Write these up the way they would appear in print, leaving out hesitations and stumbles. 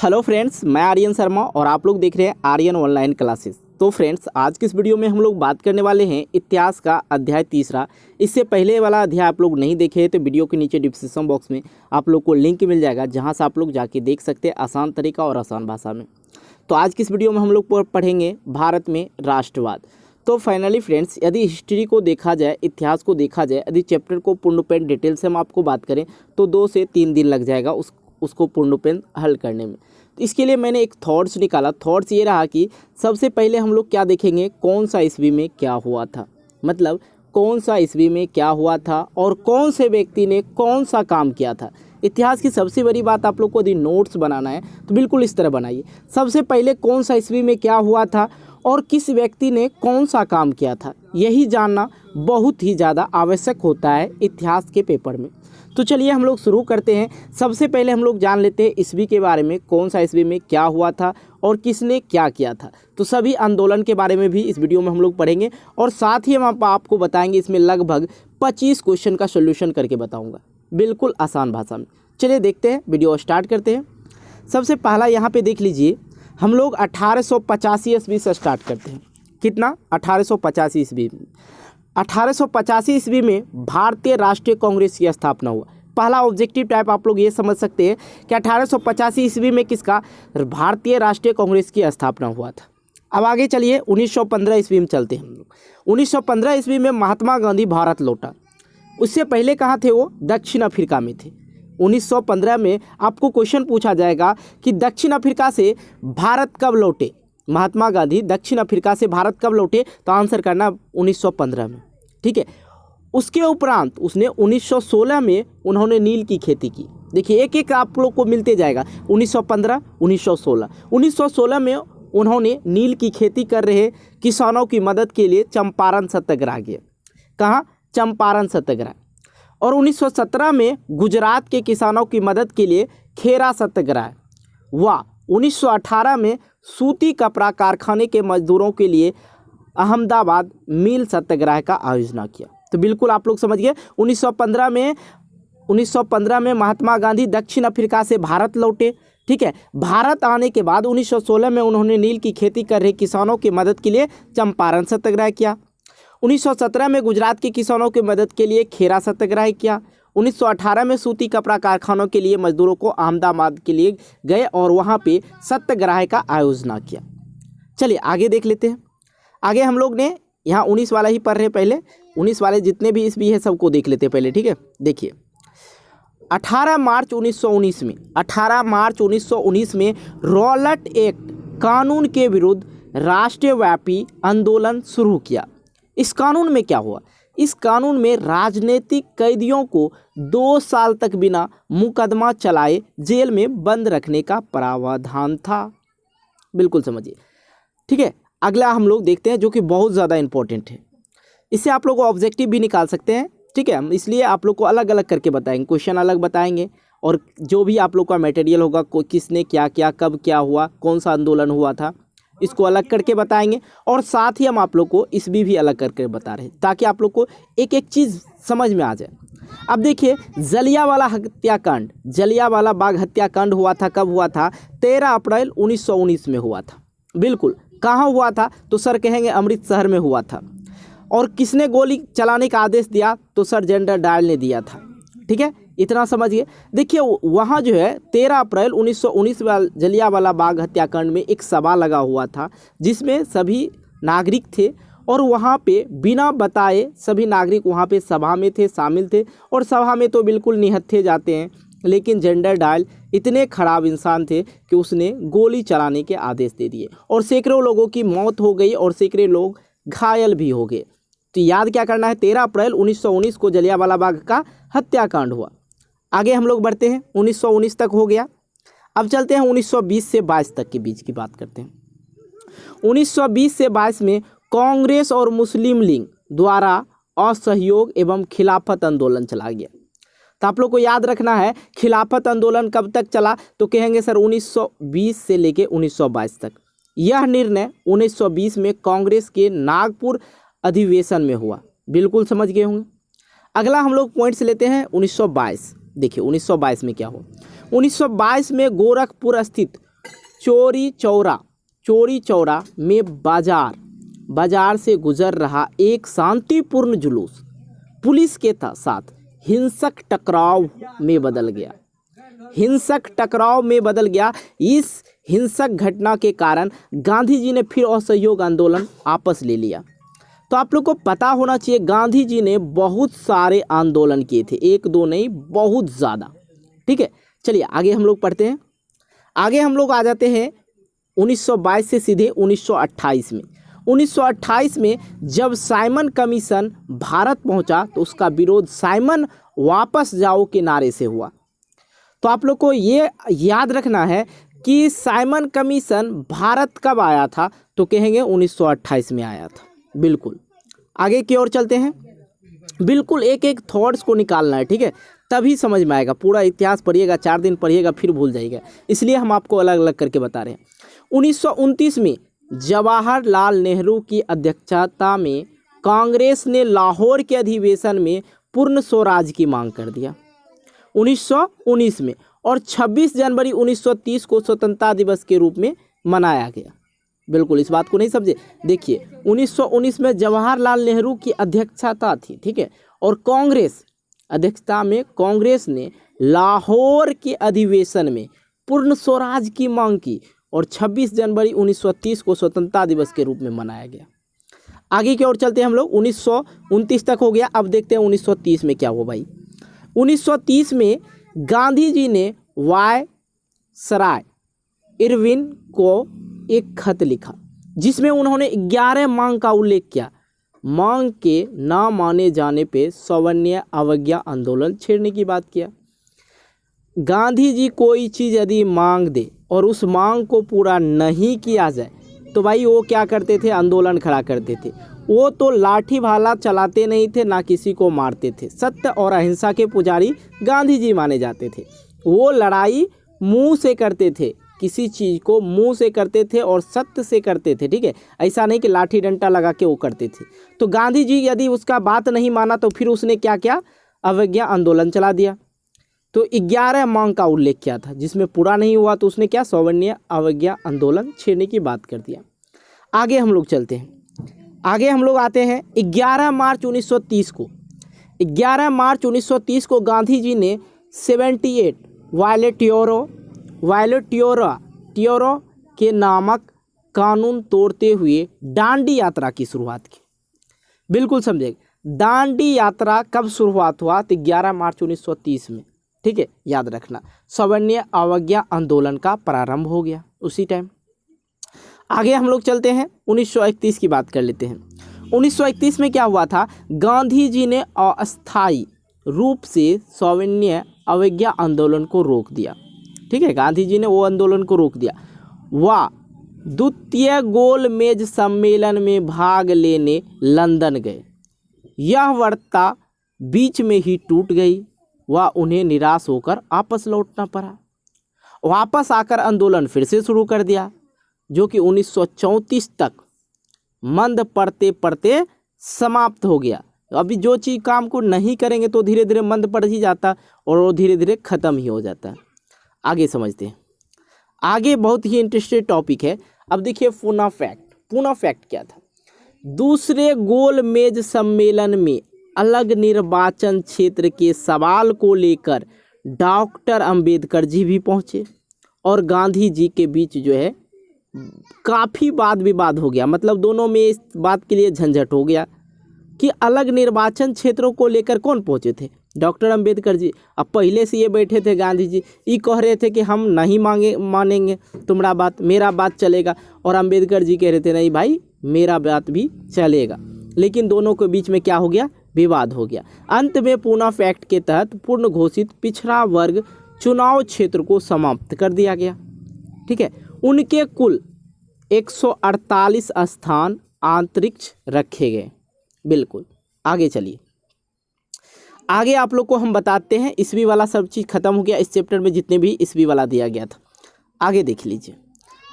Hello friends, मैं आर्यन शर्मा और आप लोग देख रहे हैं आर्यन ऑनलाइन क्लासेस। तो फ्रेंड्स, आज की इस वीडियो में हम लोग बात करने वाले हैं इतिहास का अध्याय तीसरा। इससे पहले वाला अध्याय आप लोग नहीं देखे तो वीडियो के नीचे डिस्क्रिप्शन बॉक्स में आप लोग को लिंक मिल जाएगा, जहां से आप लोग जाके देख सकते हैं आसान तरीका और आसान भाषा में। तो आज की इस वीडियो में हम लोग पढ़ेंगे भारत में राष्ट्रवाद। तो फाइनली फ्रेंड्स, यदि हिस्ट्री को देखा जाए, इतिहास को देखा जाए, यदि चैप्टर को पूर्णपेन डिटेल से हम आपको बात करें तो 2 से 3 दिन लग जाएगा उसको पूर्णपेन हल करने में। तो इसके लिए मैंने एक थॉट्स निकाला। थॉट्स ये रहा कि सबसे पहले हम लोग क्या देखेंगे, कौन सा ईस्वी में क्या हुआ था, मतलब कौन सा ईस्वी में क्या हुआ था और कौन से व्यक्ति ने कौन सा काम किया था। इतिहास की सबसे बड़ी बात, आप लोग को यदि नोट्स बनाना है तो बिल्कुल इस तरह बनाइए। सबसे पहले कौन सा ईस्वी में क्या हुआ था और किस व्यक्ति ने कौन सा काम किया था, यही जानना बहुत ही ज़्यादा आवश्यक होता है इतिहास के पेपर में। तो चलिए हम लोग शुरू करते हैं। सबसे पहले हम लोग जान लेते हैं ईस्वी के बारे में, कौन सा ईस्वी में क्या हुआ था और किसने क्या किया था। तो सभी आंदोलन के बारे में भी इस वीडियो में हम लोग पढ़ेंगे और साथ ही हम आपको बताएंगे, इसमें लगभग 25 क्वेश्चन का सोल्यूशन करके बताऊंगा, बिल्कुल आसान भाषा में। चलिए देखते हैं, वीडियो स्टार्ट करते हैं। सबसे पहला यहाँ पे देख लीजिए, हम लोग 1885 ईस्वी से स्टार्ट करते हैं। कितना? 1885 ईस्वी। 1885 ईस्वी में भारतीय राष्ट्रीय कांग्रेस की स्थापना हुआ। पहला ऑब्जेक्टिव टाइप आप लोग ये समझ सकते हैं कि 1885 ईस्वी में किसका, भारतीय राष्ट्रीय कांग्रेस की स्थापना हुआ था। अब आगे चलिए 1915 ईस्वी में चलते हैं हम लोग। 1915 ईस्वी में महात्मा गांधी भारत लौटा। उससे पहले कहाँ थे वो? दक्षिण अफ्रीका में थे। 1915 में आपको क्वेश्चन पूछा जाएगा कि दक्षिण अफ्रीका से भारत कब लौटे, महात्मा गांधी दक्षिण अफ्रीका से भारत कब लौटे, तो आंसर करना 1915 में। ठीक है। उसके उपरांत उसने 1916 में उन्होंने नील की खेती की। देखिए एक एक आप लोग को मिलते जाएगा, 1915, 1916। 1916 में उन्होंने नील की खेती कर रहे किसानों की मदद के लिए चंपारण सत्याग्रह किया। कहाँ? चंपारण सत्याग्रह। और 1917 में गुजरात के किसानों की मदद के लिए खेरा सत्याग्रह हुआ। 1918 में सूती कपड़ा कारखाने के मजदूरों के लिए अहमदाबाद मिल सत्याग्रह का आयोजन किया। तो बिल्कुल आप लोग समझ गए। 1915 में महात्मा गांधी दक्षिण अफ्रीका से भारत लौटे। ठीक है। भारत आने के बाद 1916 में उन्होंने नील की खेती कर रहे किसानों की मदद के लिए चंपारण सत्याग्रह किया। 1917 में गुजरात के किसानों की मदद के लिए खेरा सत्याग्रह किया। 1918 में सूती कपड़ा कारखानों के लिए मजदूरों को अहमदाबाद के लिए गए और वहाँ पे सत्याग्रह का आयोजन किया। चलिए आगे देख लेते हैं। आगे हम लोग ने यहाँ 19 वाला ही पढ़ रहे, पहले 19 वाले जितने भी ईस्वी है सबको देख लेते हैं पहले। ठीक है। देखिए 18 मार्च 1919 में रॉलेट एक्ट कानून के विरुद्ध राष्ट्रव्यापी आंदोलन शुरू किया। इस कानून में क्या हुआ? इस कानून में राजनीतिक कैदियों को 2 साल तक बिना मुकदमा चलाए जेल में बंद रखने का प्रावधान था। बिल्कुल समझिए। ठीक है। अगला हम लोग देखते हैं, जो कि बहुत ज़्यादा इंपॉर्टेंट है। इससे आप लोग को ऑब्जेक्टिव भी निकाल सकते हैं। ठीक है। हम इसलिए आप लोग को अलग अलग करके बताएंगे, क्वेश्चन अलग बताएंगे और जो भी आप लोग का मटेरियल होगा, किसने क्या किया, कब क्या हुआ, कौन सा आंदोलन हुआ था, इसको अलग करके बताएंगे। और साथ ही हम आप लोग को ईस्वी भी अलग करके बता रहे हैं, ताकि आप लोग को एक एक चीज़ समझ में आ जाए। अब देखिए जलियांवाला हत्याकांड, जलियांवाला बाग हत्याकांड हुआ था, कब हुआ था? 13 अप्रैल 1919 में हुआ था। बिल्कुल। कहाँ हुआ था? तो सर कहेंगे अमृतसर में हुआ था। और किसने गोली चलाने का आदेश दिया? तो सर जनरल डायल ने दिया था। ठीक है, इतना समझिए। देखिए वहाँ जो है 13 अप्रैल 1919 जलियांवाला बाग हत्याकांड में एक सभा लगा हुआ था, जिसमें सभी नागरिक थे और वहाँ पे बिना बताए सभी नागरिक वहाँ पे सभा में थे, शामिल थे। और सभा में तो बिल्कुल निहत्थे जाते हैं, लेकिन जनरल डायल इतने खराब इंसान थे कि उसने गोली चलाने के आदेश दे दिए और सैकड़ों लोगों की मौत हो गई और सैकड़ों लोग घायल भी हो गए। तो याद क्या करना है, 13 अप्रैल 1919 को जलियांवाला बाग का हत्याकांड हुआ। आगे हम लोग बढ़ते हैं, 1919 तक हो गया। अब चलते हैं 1920 से 22 तक के बीच की बात करते हैं। 1920 से 22 में कांग्रेस और मुस्लिम लीग द्वारा असहयोग एवं खिलाफत आंदोलन चला गया। तो आप लोग को याद रखना है, खिलाफत आंदोलन कब तक चला? तो कहेंगे सर 1920 से लेके 1922 तक। यह निर्णय 1920 में कांग्रेस के नागपुर अधिवेशन में हुआ। बिल्कुल समझ गए होंगे। अगला हम लोग पॉइंट्स लेते हैं 1922। देखिए 1922 में क्या हुआ। 1922 में गोरखपुर स्थित चौरी चौरा में बाजार से गुजर रहा एक शांतिपूर्ण जुलूस पुलिस के साथ हिंसक टकराव में बदल गया। इस हिंसक घटना के कारण गांधी जी ने फिर असहयोग आंदोलन आपस ले लिया। तो आप लोग को पता होना चाहिए गांधी जी ने बहुत सारे आंदोलन किए थे, एक दो नहीं, बहुत ज़्यादा। ठीक है, चलिए आगे हम लोग पढ़ते हैं। आगे हम लोग आ जाते हैं 1922 से सीधे 1928 में। 1928 में जब साइमन कमीशन भारत पहुंचा तो उसका विरोध साइमन वापस जाओ के नारे से हुआ। तो आप लोग को ये याद रखना है कि साइमन कमीशन भारत कब आया था, तो कहेंगे 1928 में आया था। बिल्कुल, आगे की ओर चलते हैं। बिल्कुल एक एक थॉट्स को निकालना है, ठीक है, तभी समझ में आएगा। पूरा इतिहास पढ़िएगा, 4 दिन पढ़िएगा फिर भूल जाइएगा, इसलिए हम आपको अलग अलग करके बता रहे हैं। 1929 में जवाहरलाल नेहरू की अध्यक्षता में कांग्रेस ने लाहौर के अधिवेशन में पूर्ण स्वराज की मांग कर दिया 1919 में, और 26 जनवरी 1930 को स्वतंत्रता दिवस के रूप में मनाया गया। बिल्कुल, इस बात को नहीं समझे। देखिए 1919 में जवाहरलाल नेहरू की अध्यक्षता थी, ठीक है, और कांग्रेस अध्यक्षता में कांग्रेस ने लाहौर के अधिवेशन में पूर्ण स्वराज की मांग की और 26 जनवरी 1930 को स्वतंत्रता दिवस के रूप में मनाया गया। आगे की ओर चलते हैं हम लोग। 1929 तक हो गया, अब देखते हैं 1930 में क्या हुआ भाई। 1930 में गांधी जी ने वायसराय इरविन को एक खत लिखा जिसमें उन्होंने 11 मांग का उल्लेख किया। मांग के ना माने जाने पे सवर्णीय अवज्ञा आंदोलन छेड़ने की बात किया। गांधी जी कोई चीज़ यदि मांग दे और उस मांग को पूरा नहीं किया जाए तो भाई वो क्या करते थे, आंदोलन खड़ा करते थे। वो तो लाठी भाला चलाते नहीं थे, ना किसी को मारते थे। सत्य और अहिंसा के पुजारी गांधी जी माने जाते थे। वो लड़ाई मुंह से करते थे, किसी चीज़ को मुंह से करते थे और सत्य से करते थे, ठीक है, ऐसा नहीं कि लाठी डंडा लगा के वो करते थे। तो गांधी जी यदि उसका बात नहीं माना तो फिर उसने क्या किया, अवज्ञा आंदोलन चला दिया। तो 11 मांग का उल्लेख किया था, जिसमें पूरा नहीं हुआ तो उसने क्या, सवर्णीय अवज्ञा आंदोलन छेड़ने की बात कर दिया। आगे हम लोग चलते हैं। आगे हम लोग आते हैं 11 मार्च 1930 को। 11 मार्च 1930 को गांधी जी ने 78 वायलेटियोरो के नामक कानून तोड़ते हुए दांडी यात्रा की शुरुआत की। बिल्कुल समझे, दांडी यात्रा कब शुरुआत हुआ, तो 11 मार्च 1930 में, ठीक है, याद रखना। सवर्णीय अवज्ञा आंदोलन का प्रारंभ हो गया उसी टाइम। आगे हम लोग चलते हैं 1931 की बात कर लेते हैं। 1931 में क्या हुआ था, गांधी जी ने अस्थायी रूप से सवर्णीय अवज्ञा आंदोलन को रोक दिया, ठीक है, गांधी जी ने वो आंदोलन को रोक दिया। वह द्वितीय गोलमेज सम्मेलन में भाग लेने लंदन गए। यह वार्ता बीच में ही टूट गई, वह उन्हें निराश होकर वापस लौटना पड़ा। वापस आकर आंदोलन फिर से शुरू कर दिया, जो कि 1934 तक मंद पड़ते पड़ते समाप्त हो गया। अभी जो चीज़ काम को नहीं करेंगे तो धीरे धीरे मंद पड़ ही जाता और वो धीरे धीरे ख़त्म ही हो जाता है। आगे समझते हैं। आगे बहुत ही इंटरेस्टिंग टॉपिक है। अब देखिए पूना फैक्ट क्या था। दूसरे गोलमेज सम्मेलन में अलग निर्वाचन क्षेत्र के सवाल को लेकर डॉक्टर अंबेडकर जी भी पहुंचे और गांधी जी के बीच जो है काफ़ी वाद विवाद हो गया। मतलब दोनों में इस बात के लिए झंझट हो गया कि अलग निर्वाचन क्षेत्रों को लेकर कौन पहुंचे थे, डॉक्टर अंबेडकर जी। अब पहले से ये बैठे थे गांधी जी, ये कह रहे थे कि हम नहीं मानेंगे तुम्हारा बात, मेरा बात चलेगा, और अंबेडकर जी कह रहे थे नहीं भाई मेरा बात भी चलेगा। लेकिन दोनों के बीच में क्या हो गया, विवाद हो गया। अंत में पूना फैक्ट के तहत पूर्ण घोषित पिछड़ा वर्ग चुनाव क्षेत्र को समाप्त कर दिया गया, ठीक है। उनके कुल 148 स्थान अंतरिक्ष रखे गए। बिल्कुल, आगे चलिए। आगे आप लोग को हम बताते हैं, ईस्वी वाला सब चीज़ खत्म हो गया इस चैप्टर में, जितने भी ईस्वी वाला दिया गया था। आगे देख लीजिए।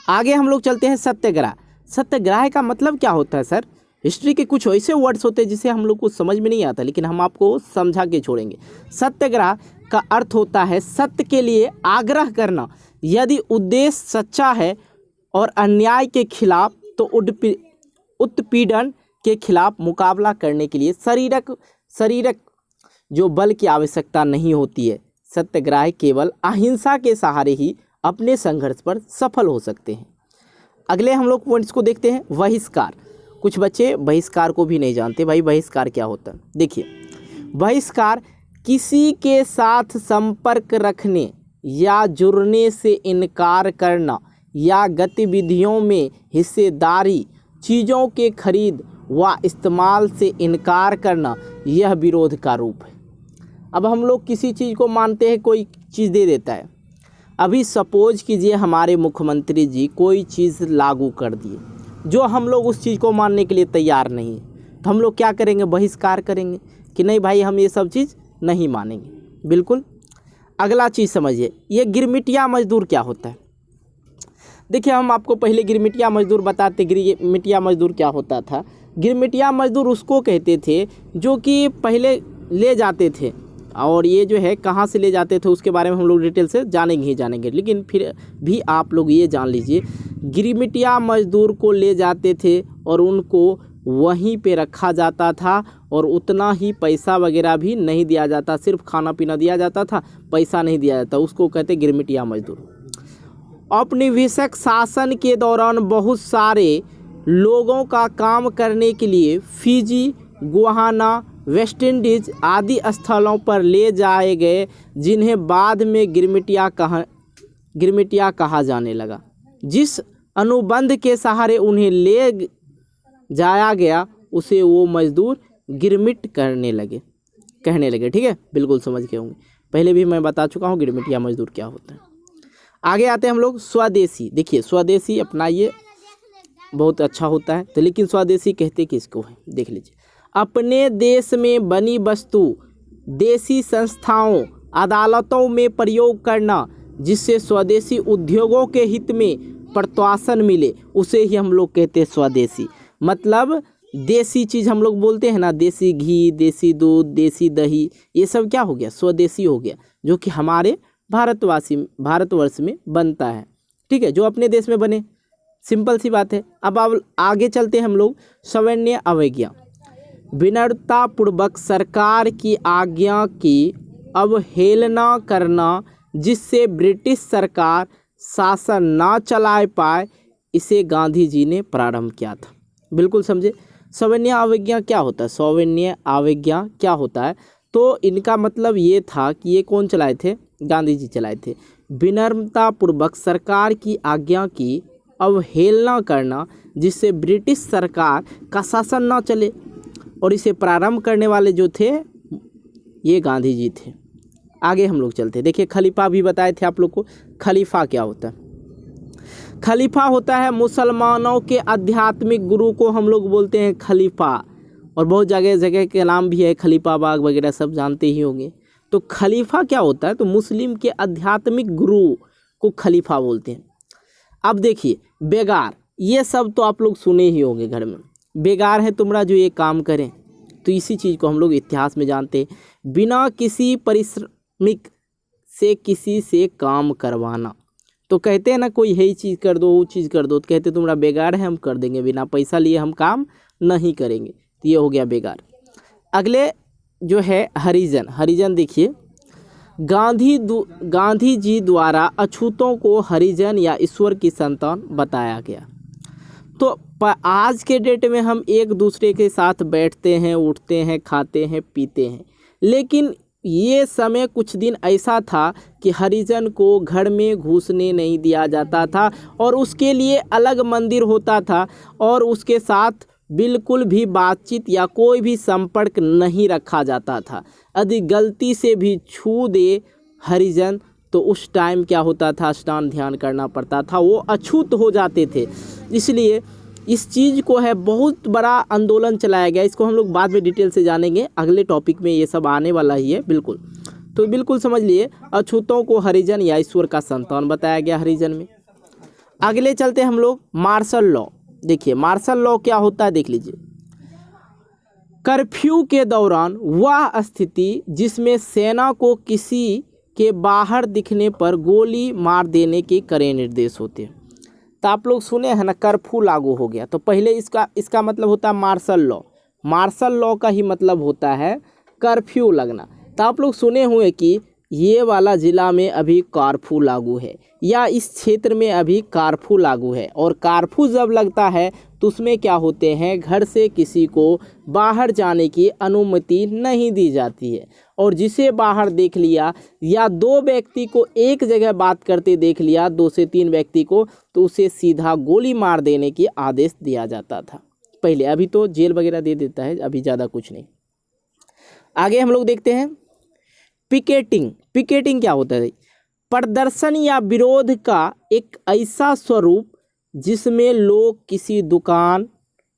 आगे हम लोग चलते हैं सत्याग्रह। सत्याग्रह का मतलब क्या होता है सर? हिस्ट्री के कुछ ऐसे वर्ड्स होते हैं जिसे हम लोग को समझ में नहीं आता, लेकिन हम आपको समझा के छोड़ेंगे। सत्याग्रह का अर्थ होता है सत्य के लिए आग्रह करना यदि उद्देश्य सच्चा है और अन्याय के खिलाफ तो उत्पीड़न के खिलाफ मुकाबला करने के लिए शारीरिक जो बल की आवश्यकता नहीं होती है। सत्याग्रही केवल अहिंसा के सहारे ही अपने संघर्ष पर सफल हो सकते हैं। अगले हम लोग पॉइंट्स को देखते हैं। बहिष्कार। कुछ बच्चे बहिष्कार को भी नहीं जानते। भाई बहिष्कार क्या होता है? देखिए, बहिष्कार किसी के साथ संपर्क रखने या जुड़ने से इनकार करना या गतिविधियों में हिस्सेदारी, चीज़ों के खरीद व इस्तेमाल से इनकार करना, यह विरोध का रूप है। अब हम लोग किसी चीज़ को मानते हैं, कोई चीज़ दे देता है। अभी सपोज कीजिए हमारे मुख्यमंत्री जी कोई चीज़ लागू कर दिए जो हम लोग उस चीज़ को मानने के लिए तैयार नहीं है, तो हम लोग क्या करेंगे? बहिष्कार करेंगे कि नहीं भाई हम ये सब चीज़ नहीं मानेंगे। बिल्कुल। अगला चीज़ समझिए, ये गिरमिटिया मजदूर क्या होता है? देखिए, हम आपको पहले गिरमिटिया मजदूर बताते। गिरमिटिया मजदूर क्या होता था? गिरमिटिया मजदूर उसको कहते थे जो कि पहले ले जाते थे, और ये जो है कहाँ से ले जाते थे उसके बारे में हम लोग डिटेल से जानेंगे ही जानेंगे, लेकिन फिर भी आप लोग ये जान लीजिए, गिरमिटिया मजदूर को ले जाते थे और उनको वहीं पे रखा जाता था और उतना ही पैसा वगैरह भी नहीं दिया जाता, सिर्फ खाना पीना दिया जाता था, पैसा नहीं दिया जाता। उसको कहते गिरमिटिया मजदूर। औपनिवेशिक शासन के दौरान बहुत सारे लोगों का काम करने के लिए फिजी, गुयाना, वेस्ट इंडीज आदि स्थलों पर ले जाए गए, जिन्हें बाद में गिरमिटिया कहा जाने लगा। जिस अनुबंध के सहारे उन्हें ले जाया गया उसे वो मजदूर गिरमिट कहने लगे। ठीक है, बिल्कुल समझ गए होंगे। पहले भी मैं बता चुका हूँ गिरमिटिया मजदूर क्या होता है। आगे आते हैं हम लोग स्वदेशी। देखिए, स्वदेशी अपनाइए, बहुत अच्छा होता है। तो लेकिन स्वदेशी कहते किसको है? देख लीजिए, अपने देश में बनी वस्तु देशी संस्थाओं, अदालतों में प्रयोग करना, जिससे स्वदेशी उद्योगों के हित में प्रोत्साहन मिले, उसे ही हम लोग कहते हैं स्वदेशी। मतलब देसी चीज़ हम लोग बोलते हैं ना, देसी घी, देसी दूध, देसी दही, ये सब क्या हो गया? स्वदेशी हो गया, जो कि हमारे भारतवर्ष में बनता है। ठीक है, जो अपने देश में बने। सिंपल सी बात है। अब आगे चलते हैं हम लोग। सवर्ण अवज्ञा। विनम्रतापूर्वक सरकार की आज्ञा की अवहेलना करना, जिससे ब्रिटिश सरकार शासन ना चला पाए, इसे गांधी जी ने प्रारंभ किया था। बिल्कुल समझे। सवर्ण अवज्ञा क्या होता है? सवर्ण अवज्ञा क्या होता है? तो इनका मतलब ये था कि ये कौन चलाए थे? गांधी जी चलाए थे। विनम्रतापूर्वक सरकार की आज्ञा की अवहेलना करना, जिससे ब्रिटिश सरकार का शासन ना चले, और इसे प्रारंभ करने वाले जो थे ये गांधी जी थे। आगे हम लोग चलते हैं। देखिए, खलीफा भी बताए थे आप लोग को। खलीफा क्या होता है? खलीफा होता है मुसलमानों के आध्यात्मिक गुरु को हम लोग बोलते हैं खलीफा, और बहुत जगह के नाम भी है, खलीफा बाग वगैरह सब जानते ही होंगे। तो खलीफा क्या होता है? तो मुस्लिम के आध्यात्मिक गुरु को खलीफा बोलते हैं। अब देखिए, बेगार, ये सब तो आप लोग सुने ही होंगे घर में। बेगार है तुम्हारा जो ये काम करें, तो इसी चीज़ को हम लोग इतिहास में जानते हैं। बिना किसी परिश्रमिक से किसी से काम करवाना। तो कहते हैं ना, कोई यही चीज़ कर दो, वो चीज़ कर दो, तो कहते तुम्हारा बेगार है, हम कर देंगे, बिना पैसा लिए हम काम नहीं करेंगे। तो ये हो गया बेगार। अगले जो है हरिजन। हरिजन देखिए, गांधी जी द्वारा अछूतों को हरिजन या ईश्वर की संतान बताया गया। तो आज के डेट में हम एक दूसरे के साथ बैठते हैं, उठते हैं, खाते हैं, पीते हैं, लेकिन ये समय कुछ दिन ऐसा था कि हरिजन को घर में घुसने नहीं दिया जाता था, और उसके लिए अलग मंदिर होता था, और उसके साथ बिल्कुल भी बातचीत या कोई भी संपर्क नहीं रखा जाता था। यदि गलती से भी छू दे हरिजन, तो उस टाइम क्या होता था? स्नान ध्यान करना पड़ता था, वो अछूत हो जाते थे। इसलिए इस चीज़ को है बहुत बड़ा आंदोलन चलाया गया। इसको हम लोग बाद में डिटेल से जानेंगे, अगले टॉपिक में ये सब आने वाला ही है। बिल्कुल, तो बिल्कुल समझ लिए, अछूतों को हरिजन या ईश्वर का संतान बताया गया हरिजन में। अगले चलते हम लोग मार्शल लॉ। देखिए, मार्शल लॉ क्या होता है? देख लीजिए, कर्फ्यू के दौरान वह स्थिति जिसमें सेना को किसी के बाहर दिखने पर गोली मार देने के कड़े निर्देश होते हैं। तो आप लोग सुने हैं ना, कर्फ्यू लागू हो गया, तो पहले इसका मतलब होता है मार्शल लॉ। मार्शल लॉ का ही मतलब होता है कर्फ्यू लगना। तो आप लोग सुने हुए कि ये वाला ज़िला में अभी कर्फ्यू लागू है, या इस क्षेत्र में अभी कर्फ्यू लागू है। और कर्फ्यू जब लगता है तो उसमें क्या होते हैं, घर से किसी को बाहर जाने की अनुमति नहीं दी जाती है। और जिसे बाहर देख लिया या दो व्यक्ति को एक जगह बात करते देख लिया, 2 से 3 व्यक्ति को, तो उसे सीधा गोली मार देने की आदेश दिया जाता था पहले। अभी तो जेल वगैरह दे देता है, अभी ज़्यादा कुछ नहीं। आगे हम लोग देखते हैं पिकेटिंग। पिकेटिंग क्या होता है? प्रदर्शन या विरोध का एक ऐसा स्वरूप जिसमें लोग किसी दुकान,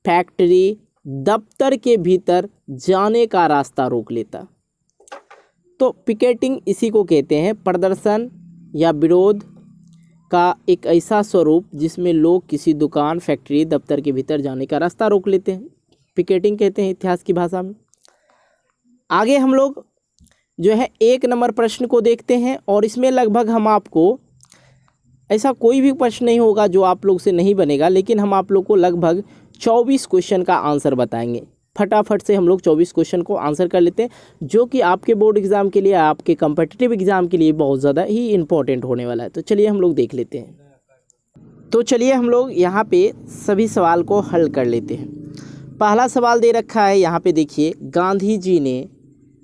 फैक्ट्री, दफ्तर के भीतर जाने का रास्ता रोक लेता। तो पिकेटिंग इसी को कहते हैं, प्रदर्शन या विरोध का एक ऐसा स्वरूप जिसमें लोग किसी दुकान, फैक्ट्री, दफ्तर के भीतर जाने का रास्ता रोक लेते हैं, पिकेटिंग कहते हैं इतिहास की भाषा में। आगे हम लोग जो है 1 नंबर प्रश्न को देखते हैं, और इसमें लगभग हम आपको, ऐसा कोई भी प्रश्न नहीं होगा जो आप लोग से नहीं बनेगा, लेकिन हम आप लोग को लगभग 24 क्वेश्चन का आंसर बताएंगे। फटाफट से हम लोग 24 क्वेश्चन को आंसर कर लेते हैं, जो कि आपके बोर्ड एग्ज़ाम के लिए, आपके कम्पिटिटिव एग्ज़ाम के लिए बहुत ज़्यादा ही इम्पोर्टेंट होने वाला है। तो चलिए हम लोग देख लेते हैं। तो चलिए हम लोग यहाँ पे सभी सवाल को हल कर लेते हैं। पहला सवाल दे रखा है यहाँ पे, देखिए,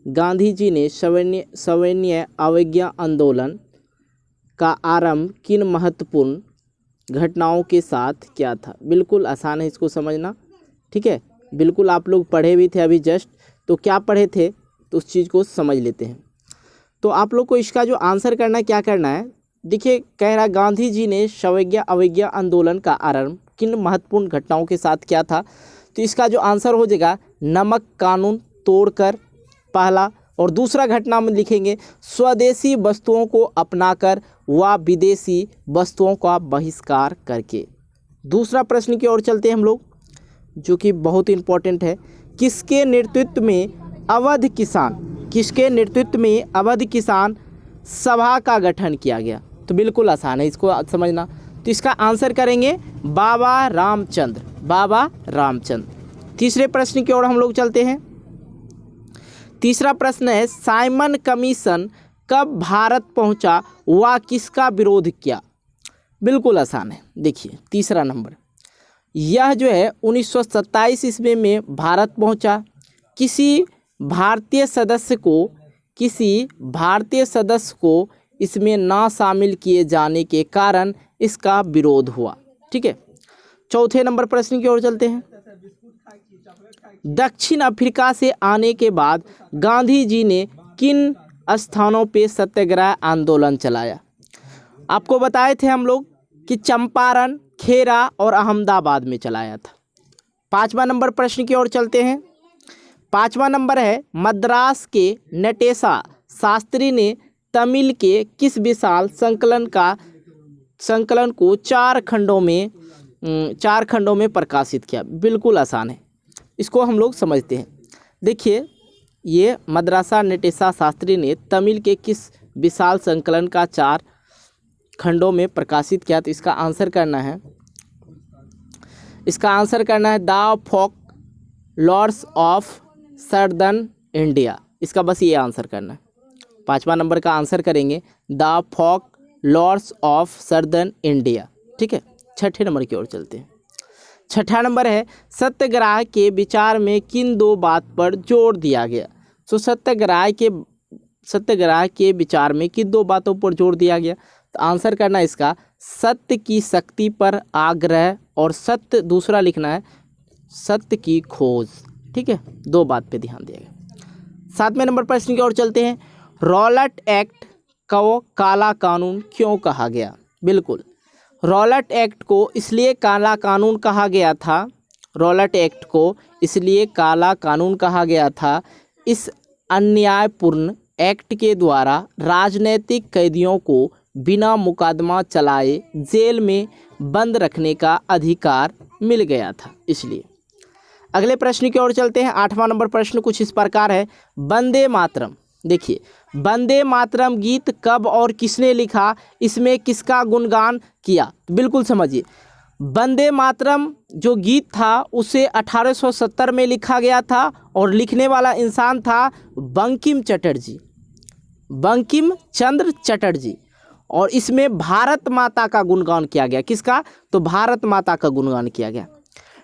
गांधी जी ने सविनय अवज्ञा आंदोलन का आरंभ किन महत्वपूर्ण घटनाओं के साथ किया था? बिल्कुल आसान है इसको समझना, ठीक है। बिल्कुल आप लोग पढ़े भी थे अभी जस्ट, तो क्या पढ़े थे तो उस चीज़ को समझ लेते हैं। तो आप लोग को इसका जो आंसर करना है, क्या करना है, देखिए, कह रहा गांधी जी ने सविनय अवज्ञा आंदोलन का आरंभ किन महत्वपूर्ण घटनाओं के साथ किया था? तो इसका जो आंसर हो जाएगा नमक कानून तोड़कर, पहला। और दूसरा घटना में लिखेंगे स्वदेशी वस्तुओं को अपनाकर व विदेशी वस्तुओं का बहिष्कार करके। दूसरा प्रश्न की ओर चलते हैं हम लोग, जो कि बहुत इंपॉर्टेंट है। किसके नेतृत्व में अवध किसान सभा का गठन किया गया? तो बिल्कुल आसान है इसको समझना। तो इसका आंसर करेंगे बाबा रामचंद्र। तीसरे प्रश्न की ओर हम लोग चलते हैं। तीसरा प्रश्न है साइमन कमीशन कब भारत पहुंचा व किसका विरोध किया? बिल्कुल आसान है, देखिए तीसरा नंबर, यह जो है 1927 ईस्वी में भारत पहुंचा। किसी भारतीय सदस्य को इसमें ना शामिल किए जाने के कारण इसका विरोध हुआ, ठीक है। चौथे नंबर प्रश्न की ओर चलते हैं। दक्षिण अफ्रीका से आने के बाद गांधी जी ने किन स्थानों पे सत्याग्रह आंदोलन चलाया? आपको बताए थे हम लोग कि चंपारण, खेरा और अहमदाबाद में चलाया था। पांचवा नंबर प्रश्न की ओर चलते हैं। पांचवा नंबर है मद्रास के नटेशा शास्त्री ने तमिल के किस विशाल संकलन को 4 खंडों में प्रकाशित किया? बिल्कुल आसान है, इसको हम लोग समझते हैं। देखिए, ये मद्रासा नटेशा शास्त्री ने तमिल के किस विशाल संकलन का 4 खंडों में प्रकाशित किया? तो इसका आंसर करना है the folk lords of southern India. इसका बस ये आंसर करना है। 5वां नंबर का आंसर करेंगे the folk lords of southern India, ठीक है। 6ठे नंबर की ओर चलते हैं। 6ठा नंबर है सत्याग्रह के विचार में किन 2 बात पर जोर दिया गया? तो सत्याग्रह के विचार में किन 2 बातों पर जोर दिया गया? तो आंसर करना इसका सत्य की शक्ति पर आग्रह, और सत्य दूसरा लिखना है सत्य की खोज, ठीक है। 2 बात पे ध्यान दिया गया। 7वें नंबर प्रश्न की ओर चलते हैं। रॉलेट एक्ट को काला कानून क्यों कहा गया? बिल्कुल, रॉलेट एक्ट को इसलिए काला कानून कहा गया था। इस अन्यायपूर्ण एक्ट के द्वारा राजनीतिक कैदियों को बिना मुकदमा चलाए जेल में बंद रखने का अधिकार मिल गया था, इसलिए। अगले प्रश्न की ओर चलते हैं। 8वां नंबर प्रश्न कुछ इस प्रकार है। वंदे मातरम, देखिए वंदे मातरम गीत कब और किसने लिखा, इसमें किसका गुणगान किया? बिल्कुल समझिए, वंदे मातरम जो गीत था उसे 1870 में लिखा गया था और लिखने वाला इंसान था बंकिम चटर्जी, बंकिम चंद्र चटर्जी। और इसमें भारत माता का गुणगान किया गया। किसका? तो भारत माता का गुणगान किया गया।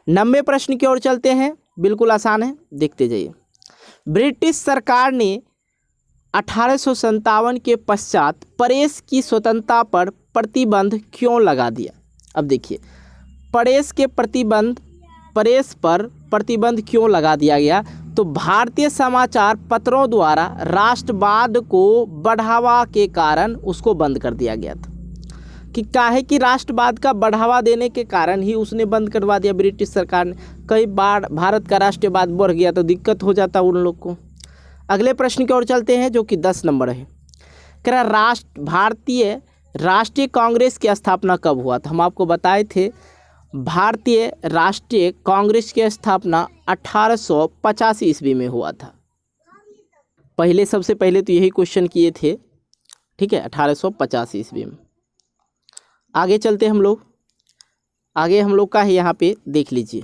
90 प्रश्न की ओर चलते हैं, बिल्कुल आसान है, देखते जाइए। ब्रिटिश सरकार ने 1857 के पश्चात प्रेस की स्वतंत्रता पर प्रतिबंध क्यों लगा दिया? अब देखिए, प्रेस पर प्रतिबंध क्यों लगा दिया गया? तो भारतीय समाचार पत्रों द्वारा राष्ट्रवाद को बढ़ावा के कारण उसको बंद कर दिया गया था। कि काहे कि राष्ट्रवाद का बढ़ावा देने के कारण ही उसने बंद करवा दिया ब्रिटिश सरकार ने। कई बार भारत का राष्ट्रवाद बढ़ गया तो दिक्कत हो जाता उन लोग को। अगले प्रश्न की ओर चलते हैं जो कि 10 नंबर है। कह रहा भारतीय राष्ट्रीय कांग्रेस की स्थापना कब हुआ था? हम आपको बताए थे भारतीय राष्ट्रीय कांग्रेस की स्थापना 1885 ईस्वी में हुआ था। सबसे पहले तो यही क्वेश्चन किए थे, ठीक है, 1885 ईस्वी में। आगे चलते हम लोग, आगे हम लोग का है यहाँ पे देख लीजिए।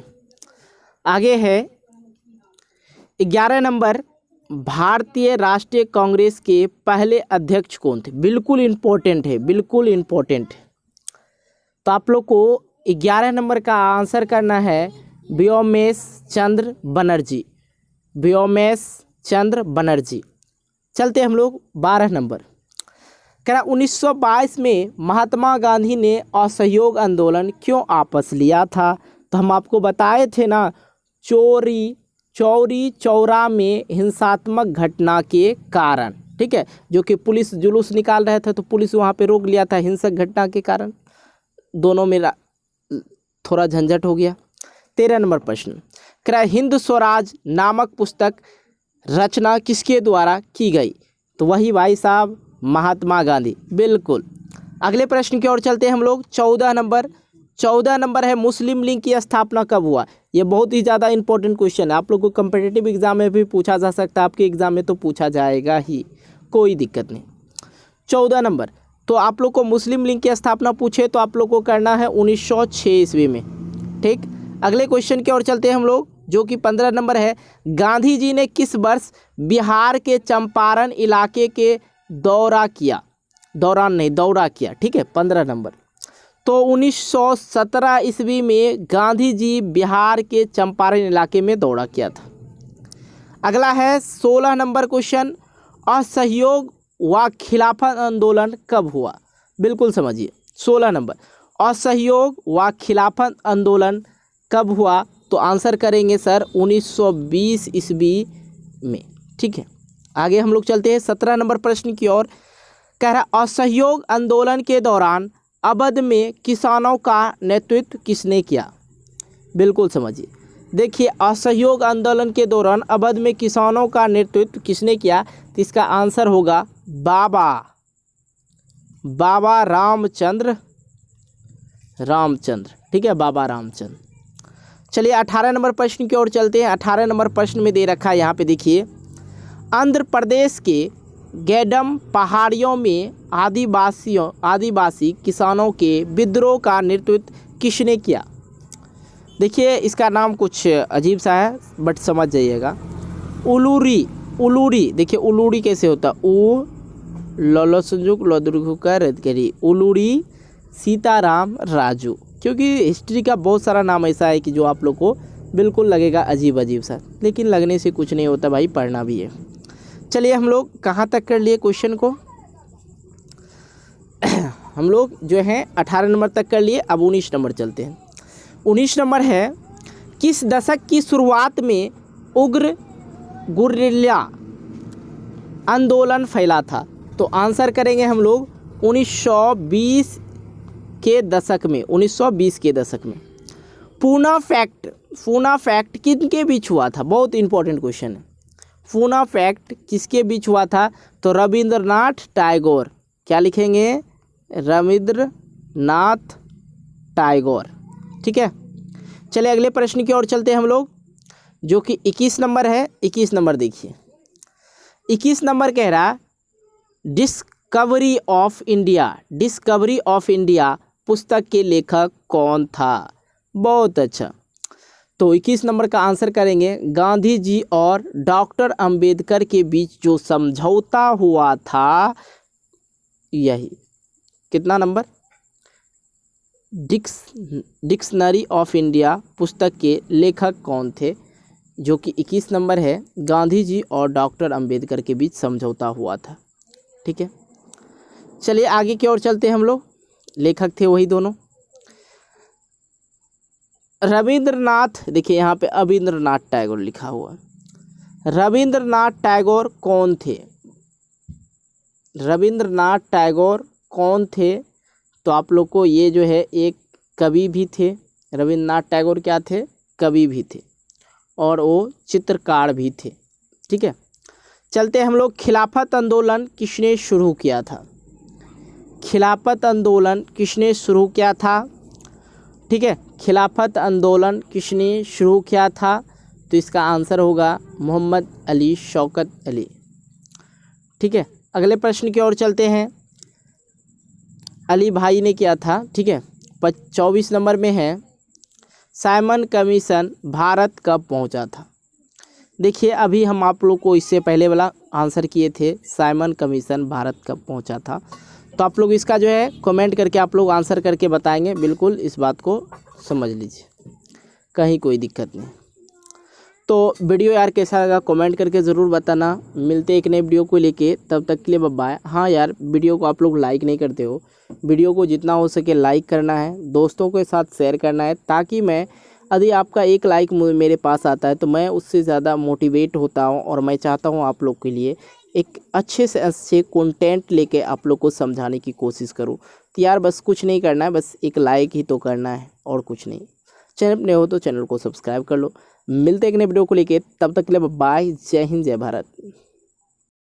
आगे है 11 नंबर, भारतीय राष्ट्रीय कांग्रेस के पहले अध्यक्ष कौन थे? बिल्कुल इम्पोर्टेंट है, बिल्कुल इम्पोर्टेंट है। तो आप लोग को 11 नंबर का आंसर करना है व्योमेश चंद्र बनर्जी, व्योमेश चंद्र बनर्जी। चलते हम लोग 12 नंबर। कह रहा 1922 में महात्मा गांधी ने असहयोग आंदोलन क्यों आपस लिया था? तो हम आपको बताए थे ना, चौरी चौरा में हिंसात्मक घटना के कारण, ठीक है, जो कि पुलिस जुलूस निकाल रहे थे तो पुलिस वहाँ पे रोक लिया था हिंसक घटना के कारण। दोनों में थोड़ा झंझट हो गया। 13 नंबर प्रश्न, कह रहा हिंद स्वराज नामक पुस्तक रचना किसके द्वारा की गई? तो वही भाई साहब महात्मा गांधी, बिल्कुल। अगले प्रश्न की ओर चलते हैं हम लोग। 14 नंबर है, मुस्लिम लीग की स्थापना कब हुआ? ये बहुत ही ज़्यादा इंपॉर्टेंट क्वेश्चन है, आप लोग को कम्पिटिटिव एग्जाम में भी पूछा जा सकता है, आपके एग्जाम में तो पूछा जाएगा ही, कोई दिक्कत नहीं। 14 नंबर, तो आप लोग को मुस्लिम लीग की स्थापना पूछे तो आप लोग को करना है 1906 ईस्वी में, ठीक। अगले क्वेश्चन की ओर चलते हैं हम लोग जो कि 15 नंबर है, गांधी जी ने किस वर्ष बिहार के चंपारण इलाके के दौरा किया? दौरा किया, ठीक है, 15 नंबर। तो 1917 ईस्वी में गांधी जी बिहार के चंपारण इलाके में दौरा किया था। अगला है 16 नंबर क्वेश्चन, असहयोग व खिलाफत आंदोलन कब हुआ? बिल्कुल समझिए, 16 नंबर, असहयोग व खिलाफत आंदोलन कब हुआ? तो आंसर करेंगे सर 1920 ईस्वी में, ठीक है। आगे हम लोग चलते हैं 17 नंबर प्रश्न की ओर। कह रहा असहयोग आंदोलन के दौरान अवध में किसानों का नेतृत्व किसने किया? बिल्कुल समझिए, देखिए असहयोग आंदोलन के दौरान अवध में किसानों का नेतृत्व किसने किया? तो इसका आंसर होगा बाबा रामचंद्र, ठीक है, बाबा रामचंद्र। चलिए 18 नंबर प्रश्न की ओर चलते हैं। 18 नंबर प्रश्न में दे रखा है यहाँ पे देखिए, आंध्र प्रदेश के गैडम पहाड़ियों में आदिवासी किसानों के विद्रोह का नेतृत्व किसने किया? देखिए इसका नाम कुछ अजीब सा है बट समझ जाइएगा। उलूरी, देखिए उलूरी कैसे होता? उ ललो संजुक लदुर्घु का रद्द करी, उलूरी सीताराम राजू। क्योंकि हिस्ट्री का बहुत सारा नाम ऐसा है कि जो आप लोग को बिल्कुल लगेगा अजीब सा, लेकिन लगने से कुछ नहीं होता भाई, पढ़ना भी है। चलिए हम लोग कहाँ तक कर लिए क्वेश्चन को? हम लोग जो है 18 नंबर तक कर लिए, अब 19 नंबर चलते हैं। 19 नंबर है, किस दशक की शुरुआत में उग्र गुर्रिल्ला आंदोलन फैला था? तो आंसर करेंगे हम लोग 1920 के दशक में, 1920 के दशक में। पूना फैक्ट किनके बीच हुआ था? बहुत इंपॉर्टेंट क्वेश्चन है। पूना फैक्ट किसके बीच हुआ था? तो रविंद्रनाथ टैगोर, क्या लिखेंगे? रविंद्रनाथ टैगोर, ठीक है। चलिए अगले प्रश्न की ओर चलते हैं हम लोग जो कि 21 नंबर है। 21 नंबर देखिए, 21 नंबर कह रहा discovery of India, discovery of India पुस्तक के लेखक कौन था? बहुत अच्छा। तो 21 नंबर का आंसर करेंगे, गांधी जी और डॉक्टर अंबेडकर के बीच जो समझौता हुआ था, यही। कितना नंबर? डिक्शनरी ऑफ इंडिया पुस्तक के लेखक कौन थे? जो कि 21 नंबर है, गांधी जी और डॉक्टर अंबेडकर के बीच समझौता हुआ था। ठीक है, चलिए आगे की ओर चलते हैं हम लोग। लेखक थे वही दोनों। रविंद्रनाथ, देखिए यहाँ पे रविंद्रनाथ टैगोर लिखा हुआ है। रविंद्रनाथ टैगोर कौन थे? रविंद्रनाथ टैगोर कौन थे? तो आप लोग को ये जो है एक कवि भी थे। रविंद्रनाथ टैगोर क्या थे? कवि भी थे और वो चित्रकार भी थे। ठीक है, चलते हैं हम लोग। खिलाफत आंदोलन किसने शुरू किया था? खिलाफत आंदोलन किसने शुरू किया था? ठीक है, खिलाफत आंदोलन किसने शुरू किया था? तो इसका आंसर होगा मोहम्मद अली शौकत अली। ठीक है, अगले प्रश्न की ओर चलते हैं। अली भाई ने किया था। ठीक है, 24 नंबर में है, साइमन कमीशन भारत कब पहुंचा था? देखिए अभी हम आप लोग को इससे पहले वाला आंसर किए थे, साइमन कमीशन भारत कब पहुंचा था। तो आप लोग इसका जो है कमेंट करके आप लोग आंसर करके बताएंगे। बिल्कुल इस बात को समझ लीजिए, कहीं कोई दिक्कत नहीं। तो वीडियो यार कैसा लगा कमेंट करके ज़रूर बताना। मिलते एक नए वीडियो को लेके, तब तक के लिए बाय। हाँ यार, वीडियो को आप लोग लाइक नहीं करते हो। वीडियो को जितना हो सके लाइक करना है, दोस्तों के साथ शेयर करना है, ताकि मैं यदि आपका एक लाइक मेरे पास आता है तो मैं उससे ज़्यादा मोटिवेट होता हूँ और मैं चाहता हूँ आप लोग के लिए एक अच्छे से अच्छे कंटेंट लेके आप लोग को समझाने की कोशिश करूँ। तो यार बस कुछ नहीं करना है, बस एक लाइक ही तो करना है और कुछ नहीं। चैनल नए हो तो चैनल को सब्सक्राइब कर लो। मिलते हैं एक नए वीडियो को लेके, तब तक के लिए बाय। जय हिंद, जय भारत।